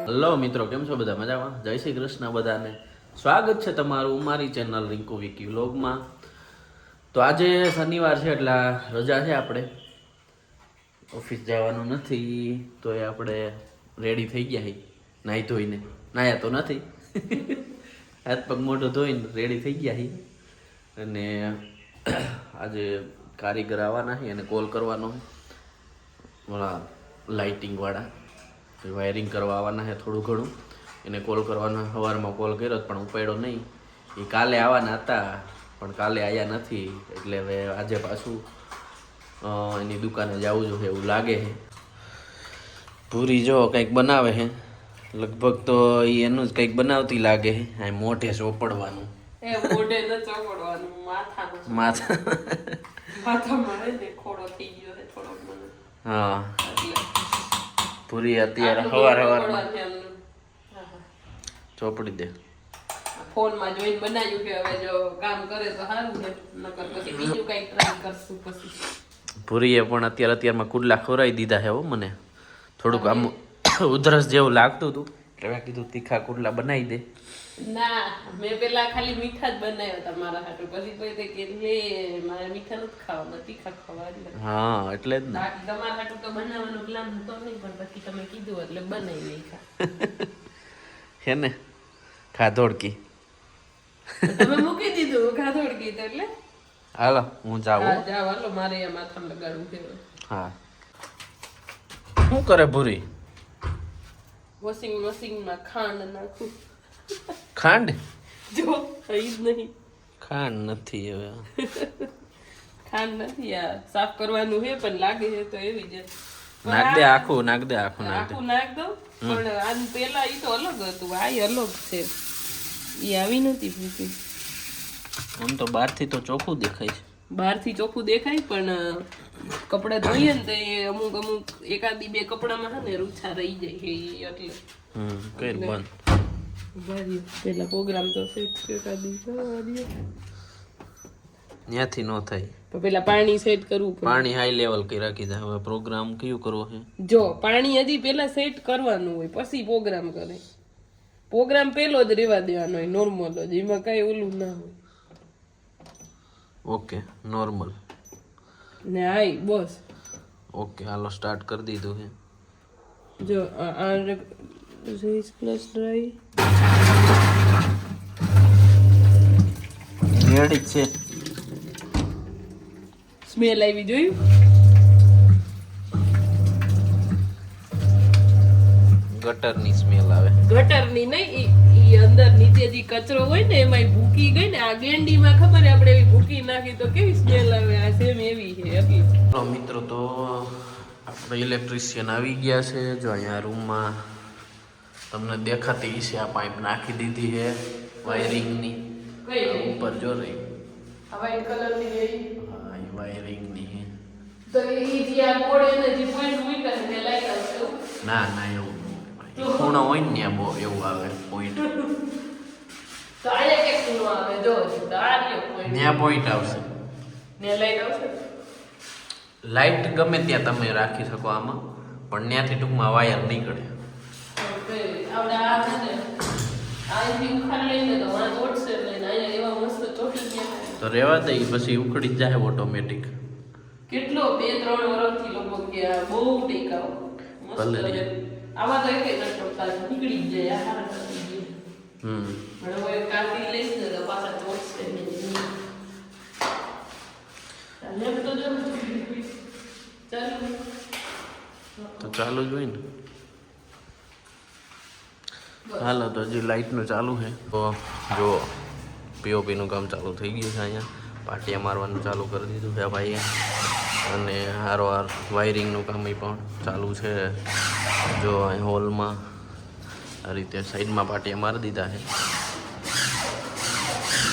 Hello મિત્રો, કેમ છો બધા? મજામાં? જય શ્રી કૃષ્ણ બધાને. સ્વાગત છે તમારું મારી ચેનલ રિંકુ વિકી વ્લોગમાં. તો આજે શનિવાર છે એટલે રજા છે, આપણે ઓફિસ જવાનું નથી, તો એ આપણે રેડી થઈ ગયા છીએ નાહી ધોઈને. નાહ્યા તો નથી, હાથ પગ મોઢું ધોઈને રેડી થઈ ગયા છીએ. અને આજે કારીગર આવવાના છે અને કોલ કરવાનો ઓલા લાઇટિંગવાળા વાયરિંગ કરવા આવવાના છે. થોડું ઘણું એને કોલ કરવાનો, સવારમાં કોલ કર્યો પણ ઉપાડ્યો નહીં. એ કાલે આવવાના હતા પણ કાલે આવ્યા નથી, એટલે હવે આજે પાછું એની દુકાને જવું જોઈએ એવું લાગે છે. પૂરી જો કંઈક બનાવે છે, લગભગ તો એ એનું જ કંઈક બનાવતી લાગે છે. આ મોઢે ચોપડવાનું, હા. પૂરી અત્યારે સવારમાં ચોપડી દે. ફોનમાં જોઈને બનાવ્યું કે હવે જો કામ કરે તો સારું છે, નકર પછી બીજું કંઈક ટ્રાય કરશું. પછી પૂરીએ પણ અત્યારમાં કુડલા ખવડાવી દીધા છે હો. મને થોડુંક આમ ઉધરસ જેવું લાગતું હતું એટલે મેં કીધું તીખા કુડલા બનાવી દે. ના, મેં પેલા ખાલી મીઠા જ બનાવ્યા હતા મારા હાટુ. પછી કોઈ તે કે લે મારે મીઠા નથી ખાવા, તીખા ખાવા. હા, એટલે જ ને. તમારા હાટુ તો બનાવવાનો પ્લાન હતો નહીં, પણ પછી તમે કીધું એટલે બનાવી નાખ્યા. હે ને? ખાધોડકી તમે મૂકી દીધું ખાધોડકી તો એટલે. હાલો હું જાઉં. હા જાવ, હાલો મારે આ માથામાં લગાડવું છે. હા. શું કરે ભૂરી? વોશિંગ મશીનમાં ખાંડ નાખું. ખાંડ? જો થઈ જ નહીં. ખાંડ નથી હવે. ખાંડ નથી, આ સાફ કરવાનું છે પણ લાગે છે તો એવી જ. નાખ દે આખું, નાખ દે આખું, નાખ દે. આખું નાખ દઉં, પણ આન પેલા ઈ તો અલગ હતું, આ અલગ છે. ઈ આવી નથી ભૂકી. આમ તો બહારથી તો ચોખ્ખું દેખાય છે. બહારથી ચોખ્ખું દેખાય પણ કપડા ધોઈએ ને તો એ અમુક એકાદી બે કપડામાં છે ને રૂછા રહી જાય છે એટલે. કઈ બંધ. પેલા પ્રોગ્રામ તો સેટ એકાદી ત્યાંથી નો થાય. તો પેલા પાણી સેટ કરવું પડે. પાણી હાઈ લેવલ કરી રાખી દે. હવે પ્રોગ્રામ કયું કરવો છે? જો પાણી હજી પેલા સેટ કરવાનું હોય પછી પ્રોગ્રામ કરે. પ્રોગ્રામ પેલો જ રેવા દેવાનો હોય, નોર્મલ જ, એમાં કઈ ઓલું ના હોય. ઓકે, નોર્મલ ને આઈ બસ. ઓકે, હાલો સ્ટાર્ટ કરી દીધું છે. જો આ પ્લસ ડ્રાય રેડી છે. સ્મેલ આવી જોયું? ગટરની સ્મેલ આવે. ગટરની નહીં, ઈ અંદર નીચે જે કચરો હોય ને એમાં ભૂકી ગઈ ને. આ ગેંડીમાં ખબર આપણે એવી ભૂકી નાખી તો કેવી સ્મેલ આવે, આ સેમ એવી છે એટલી. મિત્રો, તો આપણે ઇલેક્ટ્રિશિયન આવી ગયા છે. જો અહીંયા રૂમમાં તમને દેખાતી છે, આ પાઇપ નાખી દીધી છે વાયરિંગની. કઈ ઉપર જો રહી, આ વ્હાઈટ કલરની રહી. હા, એ વાયરિંગની છે. તો ઈ જે આ બોર્ડ એને જે પોઈન્ટ મૂક્યા છે તે લાઈટ આવશે એવું? ના ના, એવું ખૂણો હોય ને ત્યાં બહુ એવું આવે પોઈન્ટ. તો આયા કે ખૂણો આવે જો, તો આ રહ્યો પોઈન્ટ. ત્યાં પોઈન્ટ આવશે. ને લાઈટ આવશે. લાઇટ ગમે ત્યાં તમે રાખી શકો આમાં, પણ ત્યાંથી ટૂંકમાં વાયર નીકળે. આપણે આ છે ને અહીંથી ઉખાડ લઈને તો વાં તોડશે લઈને અહીંયા એવા મસ્ત ચોટી ગયા. તો રહેવા દે, પછી ઉખડી જાય ઓટોમેટિક. કેટલો 2-3 વર્ષથી લોકો કે આ બહુ ટેકાવ મસ્ત રહે. આવા તો એક નટકતા નીકળી જ જાય. આ હારા થઈ ગયા. પણ હું એક કાઢી લઈશ ને તો પાછા ચોટશે નહીં. લેપ તો જરૂર ચાલુ. તો ચાલુ જ હોય ને. હાલો, તો હજી લાઇટનું ચાલુ છે. તો જો પીઓપીનું કામ ચાલુ થઈ ગયું છે. અહીંયા પાટિયા મારવાનું ચાલુ કરી દીધું છે ભાઈએ. અને હારોહાર વાયરિંગનું કામ પણ ચાલુ છે. જો અહીં હોલમાં આ રીતે સાઈડમાં પાટિયા મારી દીધા છે.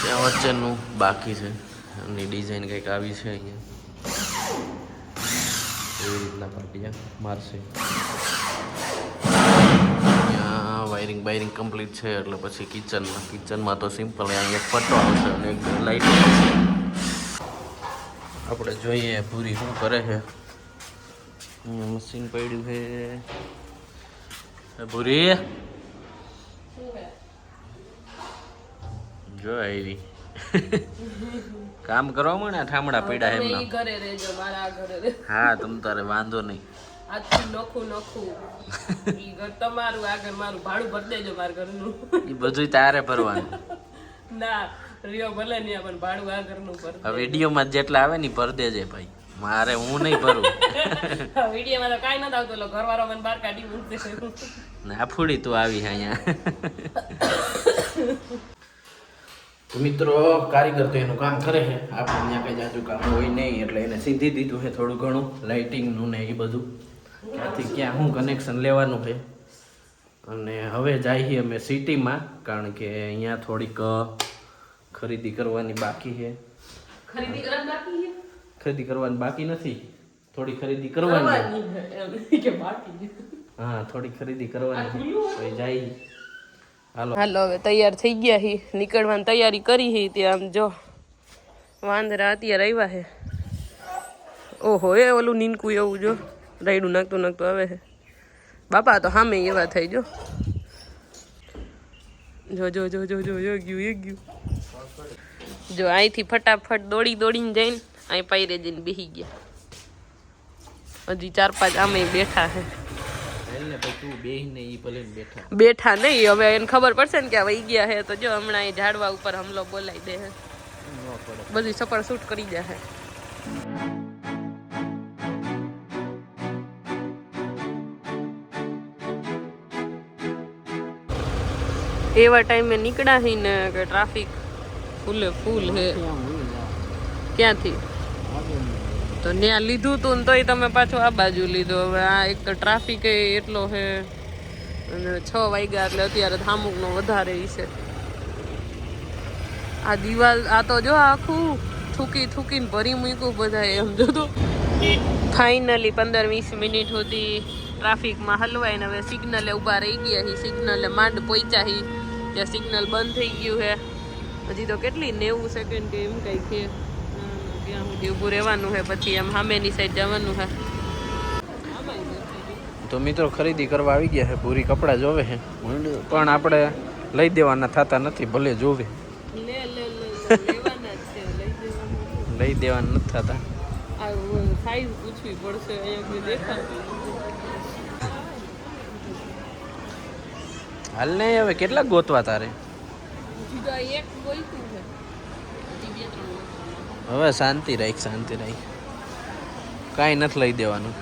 ત્યાં વચ્ચેનું બાકી છે. એમની ડિઝાઇન કંઈક આવી છે. અહીંયા એવી રીતના પાટિયા મારશે. વાયરિંગ બાયરિંગ કમ્પ્લીટ છે એટલે પછી કિચનમાં તો સિમ્પલ અહીંયા એક પટ્ટો આવશે અને એક લાઇટ આવશે. આપણે જોઈએ પૂરી શું કરે છે. મશીન પડ્યું છે, ભૂરી જો આવી કામ કરવા મને ઠામડા પડ્યા તમે એમના ઈ ઘરે રહેજો મારા આ ઘરે રહે હા તમ તારે વાંધો નહીં આજથી નખું ઈ ઘર તમારું આ ઘર મારું ભાડું ભરી દેજો મારા ઘરનું એ બધું તારે ભરવાનું ના રિયો ભલે નહીં પણ ભાડું આ ઘરનું ભર હવે વિડીયોમાં જેટલા આવે ને ભર દેજે ભાઈ મારે હું નહીં ભરું વિડીયોમાં તો કાંઈ નથી આવતું એટલે ઘરવાળો મને બહાર કાઢી મૂકશે ના ફૂડી તું આવી અહીંયા તો મિત્રો કારીગર તો એનું કામ કરે છે આપણે ત્યાં કઈ જાજુ કામ હોય નહીં એટલે એને સીધી દીધું છે થોડું ઘણું લાઇટિંગનું ને એ બધું ક્યાંથી ક્યાં શું કનેક્શન લેવાનું છે અને હવે જઈએ અમે સિટીમાં કારણ કે અહીંયા થોડીક ખરીદી કરવાની બાકી છે ખરીદી કરવાની બાકી છે ખરીદી કરવાની બાકી નથી થોડી ખરીદી કરવાની કે બાકી હા થોડી ખરીદી કરવાની તો જઈએ હાલો હવે તૈયાર થઈ ગયા હી નીકળવાની તૈયારી કરી હી ત્યાં આમ જો વાંદરા અત્યારે આવ્યા હે ઓહો એ ઓલું નીનકું એવું જો રાયડું નાખતું નાખતું આવે છે બાપા તો સામે એવા થઈ જો જો જો જો જો જો જો ગયું એ ગયું જો અહીંથી ફટાફટ દોડી દોડીને જઈને અહીં પાયરે જઈને બેસી ગયા હજી 4-5 આમે બેઠા છે બેઠા નહીં હવે એને ખબર પડશે ને કે આ વહી ગયા હે તો જો હમણાં એ ઝાડવા ઉપર હમલો બોલાવી દે હે બધી સપર શૂટ કરી દે હે એવા ટાઈમે નીકળ્યા હી ને કે ટ્રાફિક ફૂલે ફૂલ હે ક્યાંથી તો ત્યાં લીધું તું ને તોય તમે પાછો આ બાજુ લીધો હવે આ એક તો ટ્રાફિક એટલો છે અને 6 વાગ્યા એટલે અત્યારે થામુકનો વધારે છે આ દિવાલ આ તો જો આખું થૂકી થૂકીને ભરી મૂક્યું બધા એમ જો તો ફાઇનલી 15-20 મિનિટ સુધી ટ્રાફિકમાં હલવાઈને હવે સિગ્નલે ઊભા રહી ગયા હી સિગ્નલે માંડ પહોંચ્યા હી ત્યાં સિગ્નલ બંધ થઈ ગયું છે હજી તો કેટલી 90 સેકન્ડ કે એમ કંઈ છે ત્યાં સુધી ઊભું રહેવાનું છે પછી એમ સામેની સાઈડ જવાનું છે તો મિત્રો ખરીદી કરવા આવી ગયા છે પૂરી કપડાં જોવે છે પણ આપણે લઈ દેવાના થતા નથી ભલે જોવે લઈ દેવાના નથી થતા સાઈઝ પૂછવી પડશે અહીંયા દેખાતું હાલ ને હવે કેટલા ગોતવા તારે એક બોલતું છે હવે શાંતિ રાખ કાંઈ નથી લઈ દેવાનું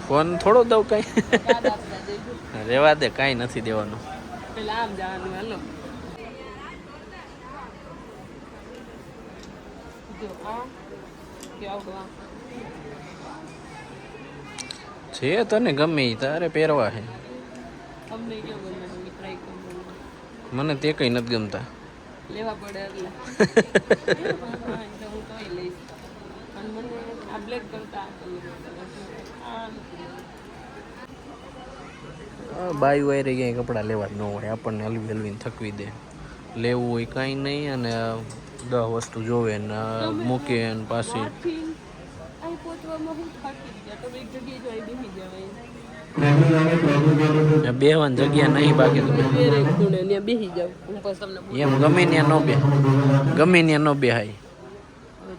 ફોન થોડો દઉં કાંઈ રેવા દે કાંઈ નથી દેવાનું પેલા આમ જવાનું હાલો છે તને ગમે ઈ તારે પહેરવા છે તમને કેવું ગમે હું ટ્રાય કરું મને તે કંઈ નથી ગમતા લેવા પડે એટલે હું તોય લઈશ અને મને આ બ્લેક કરતા બાઈ વાયરે ક્યાંય કપડાં લેવા જ ન હોય આપણને હલવી હલવીને થકવી દે લેવું હોય કાંઈ નહીં અને 10 વસ્તુ જોવે ને મૂકે ને પાછી બેહવાની જગ્યા નહીં બાકી એમ ગમે ત્યાં ન બે ગમે ત્યાં ન બેહાય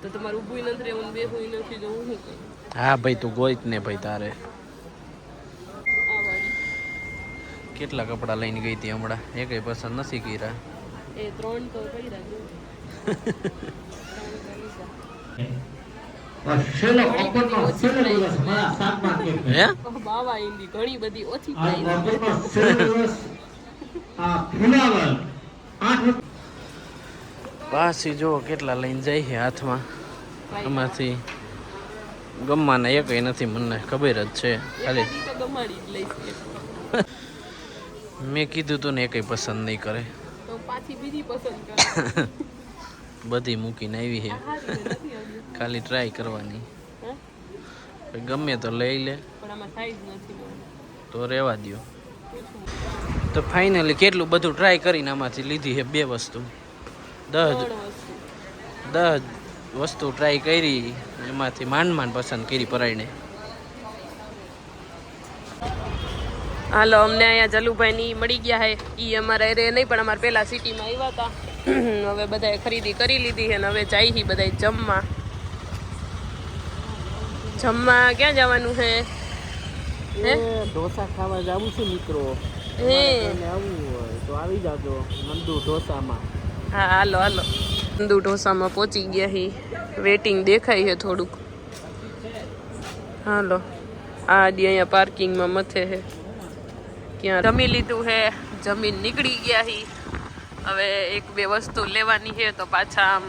તો તમારું ઊભું નથી રહેવું બેહું નથી તો હું શું હા ભાઈ તું ગોઈત ને ભાઈ તારે કેટલા કપડાં લઈને ગઈ હતી હમણાં એકેય પસંદ નથી કર્યા એ 3 તો કર્યા ઘણી બધી ઓછી પાછી જો કેટલા લઈને જાય છે હાથમાં એમાંથી ગમવાના એકય નથી મને ખબર જ છે ખાલી મેં કીધું તું ને એકય પસંદ નહીં કરે તો પાછી બીજી પસંદ કરે બધી મૂકીને આવી છે ખાલી ટ્રાય કરવાની ગમે તો લઈ લે તો રહેવા દો તો ફાઇનલી કેટલું બધું ટ્રાય કરીને આમાંથી લીધી છે 2 વસ્તુ 10 વસ્તુ ટ્રાય કરી એમાંથી માંડ પસંદ કરી પરાઈને હાલો અમને અહીંયા જલુભાઈ ની મળી ગયા હે ઈ અમારા એરે નહીં પણ અમારે પેલા સિટીમાં આવ્યા હતા હવે બધાએ ખરીદી કરી લીધી છે ને હવે જાય હી બધા જમવા ક્યાં જવાનું છે હે ઢોસા ખાવા જવું છે મિત્રો હે આવવું હોય તો આવી જાજો નંદુ ઢોસામાં હા હાલો નંદુ ઢોસામાં પહોંચી ગયા હી વેટિંગ દેખાય છે થોડુંક હાલો આ દી અહીંયા પાર્કિંગમાં મથે છે ક્યાં જમી લીધું છે જમીન નીકળી ગયા હી હવે એક બે વસ્તુ લેવાની છે તો પાછા આમ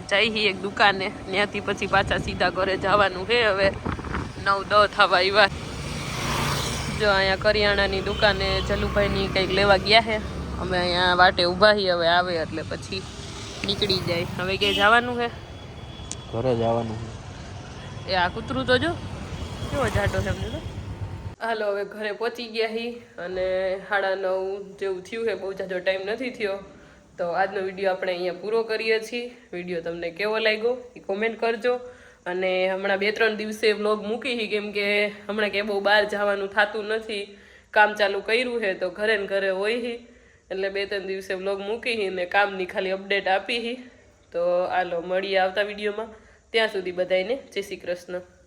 જઈ એક દુકાને ત્યાંથી પછી પાછા સીધા ઘરે જવાનું છે હવે 9-10 થવા આવ્યા જો અહીંયા કરિયાણાની દુકાને જલુભાઈની કંઈક લેવા ગયા છે અમે અહીંયા વાટે ઊભા છીએ હવે આવે એટલે પછી નીકળી જાય હવે ક્યાંય જવાનું છે ઘરે જવાનું એ આ કૂતરું તો જો કેવો જાડો છે એમને તો હાલો હવે ઘરે પહોંચી ગયા હી અને 9:30 જેવું થયું છે બહુ જાજો ટાઈમ નથી થયો તો આજનો વિડીયો આપણે અહીંયા પૂરો કરીએ છીએ વિડીયો તમને કેવો લાગ્યો એ કોમેન્ટ કરજો અને હમણાં 2-3 દિવસે વ્લોગ મૂકી છે કેમ કે હમણાં કે બહુ બહાર જવાનું થતું નથી કામ ચાલુ કર્યું છે તો ઘરે ને ઘરે હોય છે એટલે 2-3 દિવસે વ્લોગ મૂકી છે ને કામની ખાલી અપડેટ આપી છે તો હાલો મળીએ આવતા વિડીયોમાં ત્યાં સુધી બધાને જય શ્રી કૃષ્ણ